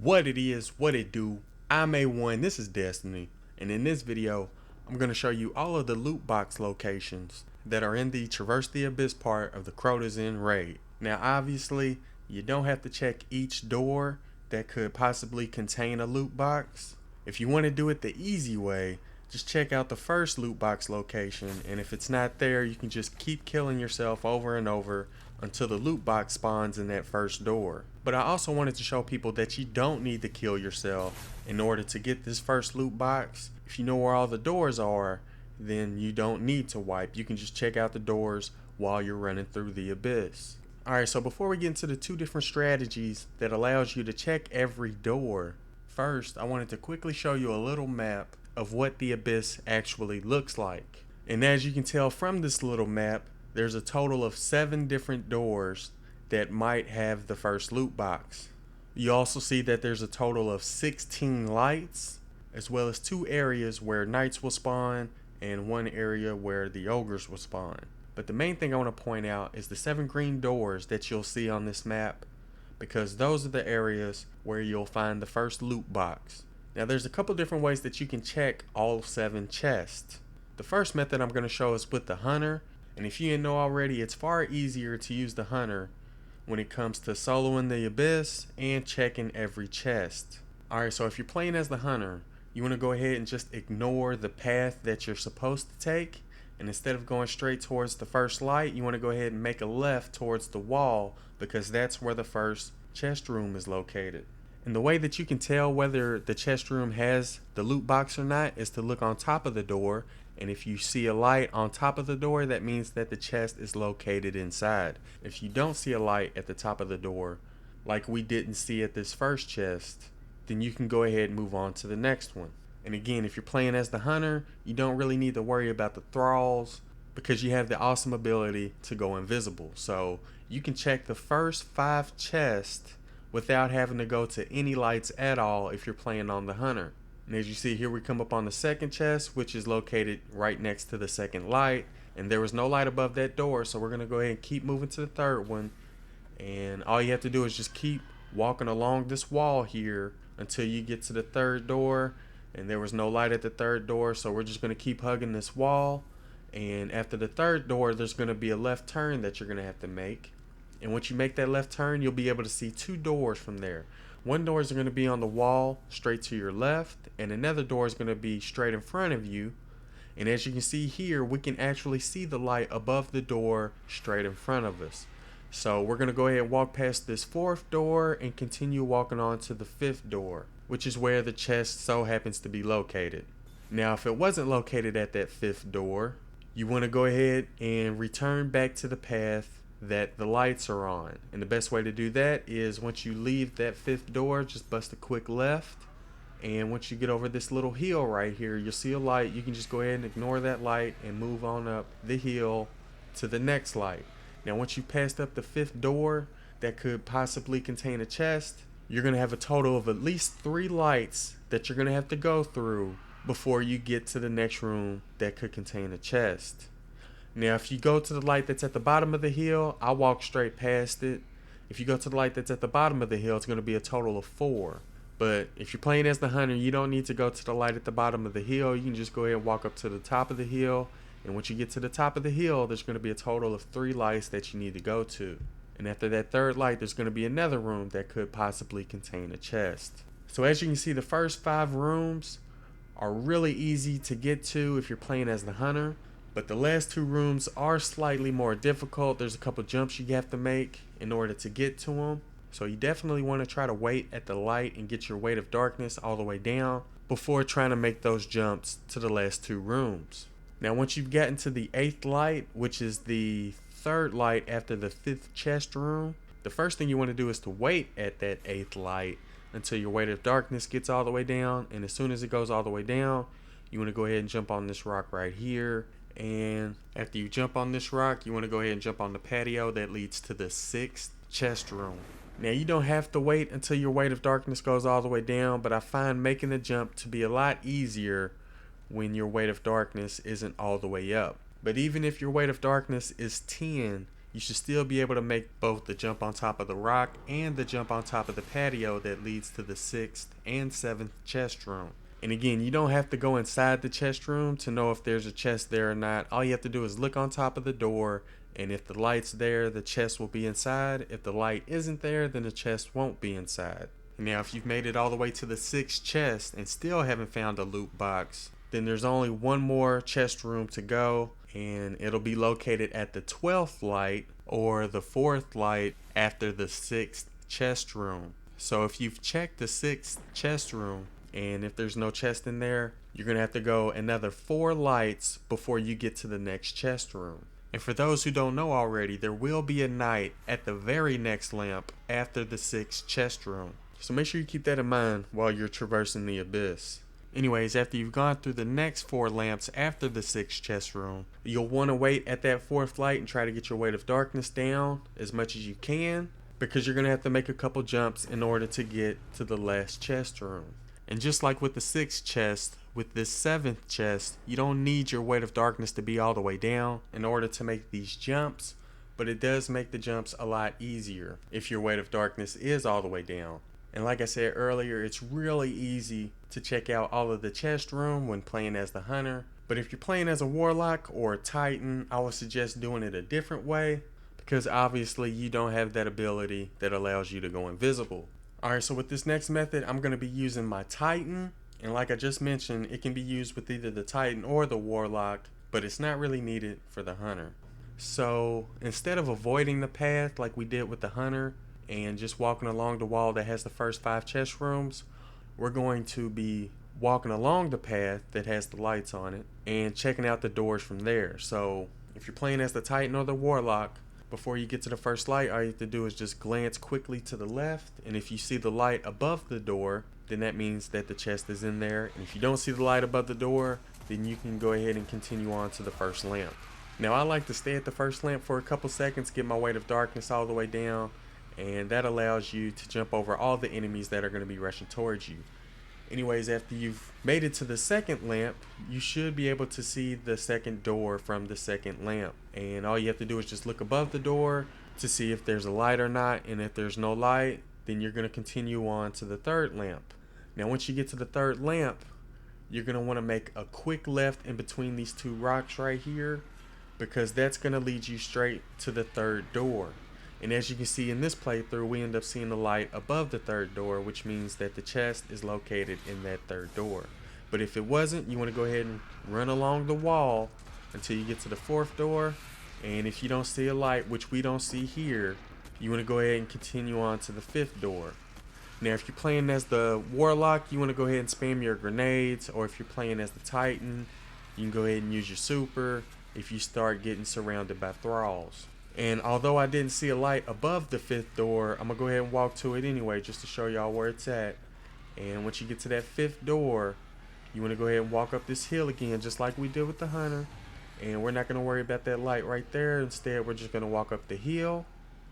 What it is, what it do. I'm A1, this is Destiny, and in this video, I'm going to show you all of the loot box locations that are in the Traverse the Abyss part of the Crota's End raid. Now obviously, you don't have to check each door that could possibly contain a loot box. If you want to do it the easy way, just check out the first loot box location, and if it's not there, you can just keep killing yourself over and over until the loot box spawns in that first door. But I also wanted to show people that you don't need to kill yourself in order to get this first loot box. If you know where all the doors are, then you don't need to wipe. You can just check out the doors while you're running through the abyss. Alright, so before we get into the two different strategies that allows you to check every door, first I wanted to quickly show you a little map of what the abyss actually looks like. And as you can tell from this little map, there's a total of 7 different doors that might have the first loot box. You also see that there's a total of 16 lights, as well as 2 areas where knights will spawn and 1 area where the ogres will spawn. But the main thing I want to point out is the 7 green doors that you'll see on this map, because those are the areas where you'll find the first loot box. Now there's a couple different ways that you can check all 7 chests. The first method I'm going to show is with the hunter, and if you didn't know already, it's far easier to use the hunter when it comes to soloing the abyss and checking every chest. Alright, so if you're playing as the hunter, you want to go ahead and just ignore the path that you're supposed to take, and instead of going straight towards the first light, you want to go ahead and make a left towards the wall, because that's where the first chest room is located. And the way that you can tell whether the chest room has the loot box or not is to look on top of the door, and if you see a light on top of the door, that means that the chest is located inside. If you don't see a light at the top of the door, like we didn't see at this first chest, then you can go ahead and move on to the next one. And again, if you're playing as the hunter, you don't really need to worry about the thralls, because you have the awesome ability to go invisible. So you can check the first 5 chests without having to go to any lights at all if you're playing on the hunter. And as you see here, we come up on the second chest, which is located right next to the second light, and there was no light above that door, so we're going to go ahead and keep moving to the third one. And all you have to do is just keep walking along this wall here until you get to the third door, and there was no light at the third door, so we're just going to keep hugging this wall. And after the third door, there's going to be a left turn that you're going to have to make. And once you make that left turn, you'll be able to see 2 doors from there. One door is going to be on the wall straight to your left, and another door is going to be straight in front of you. And as you can see here, we can actually see the light above the door straight in front of us. So we're going to go ahead and walk past this 4th door and continue walking on to the 5th door, which is where the chest so happens to be located. Now if it wasn't located at that 5th door, you want to go ahead and return back to the path that the lights are on. And the best way to do that is once you leave that 5th door, just bust a quick left, and once you get over this little hill right here, you'll see a light. You can just go ahead and ignore that light and move on up the hill to the next light. Now once you passed up the 5th door that could possibly contain a chest, you're going to have a total of at least 3 lights that you're going to have to go through before you get to the next room that could contain a chest. Now if you go to the light that's at the bottom of the hill, I'll walk straight past it. If you go to the light that's at the bottom of the hill, it's going to be a total of 4. But if you're playing as the hunter, you don't need to go to the light at the bottom of the hill. You can just go ahead and walk up to the top of the hill, and once you get to the top of the hill, there's going to be a total of 3 lights that you need to go to. And after that 3rd light, there's going to be another room that could possibly contain a chest. So as you can see, the first 5 rooms are really easy to get to if you're playing as the hunter. But the last 2 rooms are slightly more difficult. There's a couple jumps you have to make in order to get to them. So you definitely want to try to wait at the light and get your weight of darkness all the way down before trying to make those jumps to the last 2 rooms. Now once you've gotten to the 8th light, which is the 3rd light after the 5th chest room, the first thing you want to do is to wait at that 8th light until your weight of darkness gets all the way down. And as soon as it goes all the way down, you want to go ahead and jump on this rock right here. And after you jump on this rock, you want to go ahead and jump on the patio that leads to the 6th chest room. Now you don't have to wait until your weight of darkness goes all the way down, but I find making the jump to be a lot easier when your weight of darkness isn't all the way up. But even if your weight of darkness is 10, you should still be able to make both the jump on top of the rock and the jump on top of the patio that leads to the 6th and 7th chest room. And again, you don't have to go inside the chest room to know if there's a chest there or not. All you have to do is look on top of the door, and if the light's there, the chest will be inside. If the light isn't there, then the chest won't be inside. Now, if you've made it all the way to the 6th chest and still haven't found a loot box, then there's only one more chest room to go, and it'll be located at the 12th light or the 4th light after the 6th chest room. So if you've checked the 6th chest room, and if there's no chest in there, you're going to have to go another 4 lights before you get to the next chest room. And for those who don't know already, there will be a night at the very next lamp after the 6th chest room. So make sure you keep that in mind while you're traversing the abyss. Anyways, after you've gone through the next 4 lamps after the 6th chest room, you'll want to wait at that 4th light and try to get your weight of darkness down as much as you can, because you're going to have to make a couple jumps in order to get to the last chest room. And just like with the 6th chest, with this 7th chest, you don't need your weight of darkness to be all the way down in order to make these jumps, but it does make the jumps a lot easier if your weight of darkness is all the way down. And like I said earlier, it's really easy to check out all of the chest room when playing as the hunter. But if you're playing as a warlock or a titan, I would suggest doing it a different way, because obviously you don't have that ability that allows you to go invisible. Alright, so with this next method, I'm going to be using my titan. And like I just mentioned, it can be used with either the titan or the warlock, but it's not really needed for the hunter. So instead of avoiding the path like we did with the hunter and just walking along the wall that has the first 5 chest rooms, we're going to be walking along the path that has the lights on it and checking out the doors from there. So if you're playing as the titan or the warlock, before you get to the first light, all you have to do is just glance quickly to the left, and if you see the light above the door, then that means that the chest is in there. And if you don't see the light above the door, then you can go ahead and continue on to the first lamp. Now, I like to stay at the first lamp for a couple seconds, get my weight of darkness all the way down, and that allows you to jump over all the enemies that are going to be rushing towards you. Anyways, after you've made it to the second lamp, you should be able to see the second door from the second lamp. And all you have to do is just look above the door to see if there's a light or not. And if there's no light, then you're going to continue on to the third lamp. Now, once you get to the third lamp, you're going to want to make a quick left in between these 2 rocks right here, because that's going to lead you straight to the third door. And as you can see in this playthrough, we end up seeing the light above the third door, which means that the chest is located in that third door. But if it wasn't, you want to go ahead and run along the wall until you get to the 4th door. And if you don't see a light, which we don't see here, you want to go ahead and continue on to the 5th door. Now, if you're playing as the warlock, you want to go ahead and spam your grenades, or if you're playing as the titan, you can go ahead and use your super if you start getting surrounded by thralls. And although I didn't see a light above the 5th door, I'm going to go ahead and walk to it anyway just to show y'all where it's at. And once you get to that 5th door, you want to go ahead and walk up this hill again just like we did with the hunter. And we're not going to worry about that light right there. Instead, we're just going to walk up the hill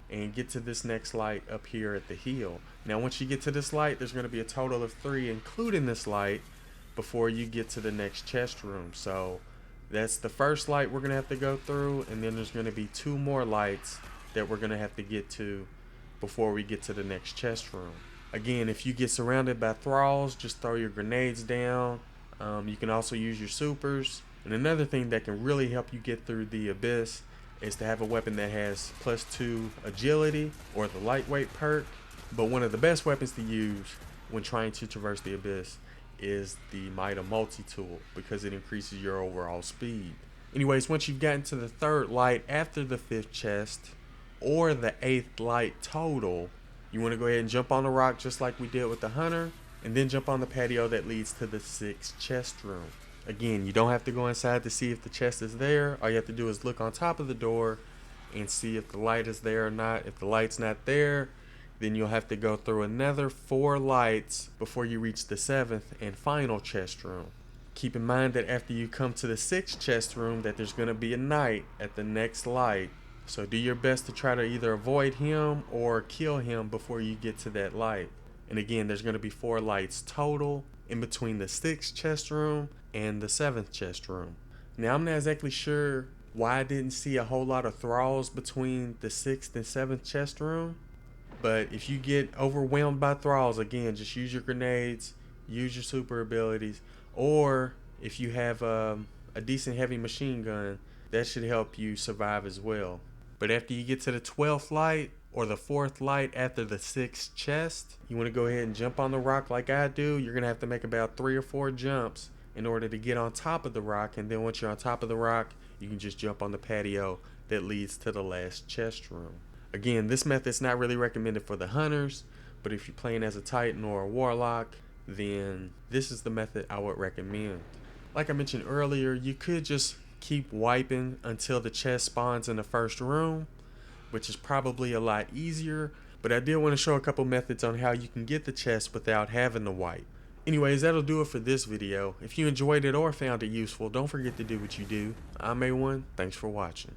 and get to this next light up here at the hill. Now, once you get to this light, there's going to be a total of 3, including this light, before you get to the next chest room. So that's the first light we're going to have to go through, and then there's going to be 2 more lights that we're going to have to get to before we get to the next chest room. Again, if you get surrounded by thralls, just throw your grenades down. You can also use your supers. And another thing that can really help you get through the abyss is to have a weapon that has +2 agility or the lightweight perk. But one of the best weapons to use when trying to traverse the abyss is the Mida multi-tool, because it increases your overall speed. Anyways, once you've gotten to the 3rd light after the 5th chest, or the 8th light total, you want to go ahead and jump on the rock just like we did with the hunter, and then jump on the patio that leads to the 6th chest room. Again, you don't have to go inside to see if the chest is there. All you have to do is look on top of the door and see if the light is there or not. If the light's not there, then you'll have to go through another 4 lights before you reach the 7th and final chest room. Keep in mind that after you come to the 6th chest room, that there's going to be a knight at the next light. So do your best to try to either avoid him or kill him before you get to that light. And again, there's going to be 4 lights total in between the 6th chest room and the 7th chest room. Now, I'm not exactly sure why I didn't see a whole lot of thralls between the 6th and 7th chest room. But if you get overwhelmed by thralls, again, just use your grenades, use your super abilities, or if you have a decent heavy machine gun, that should help you survive as well. But after you get to the 12th light or the 4th light after the 6th chest, you want to go ahead and jump on the rock like I do. You're going to have to make about 3 or 4 jumps in order to get on top of the rock, and then once you're on top of the rock, you can just jump on the patio that leads to the last chest room. Again, this method's not really recommended for the hunters, but if you're playing as a Titan or a Warlock, then this is the method I would recommend. Like I mentioned earlier, you could just keep wiping until the chest spawns in the first room, which is probably a lot easier, but I did want to show a couple methods on how you can get the chest without having to wipe. Anyways, that'll do it for this video. If you enjoyed it or found it useful, don't forget to do what you do. I'm A1, thanks for watching.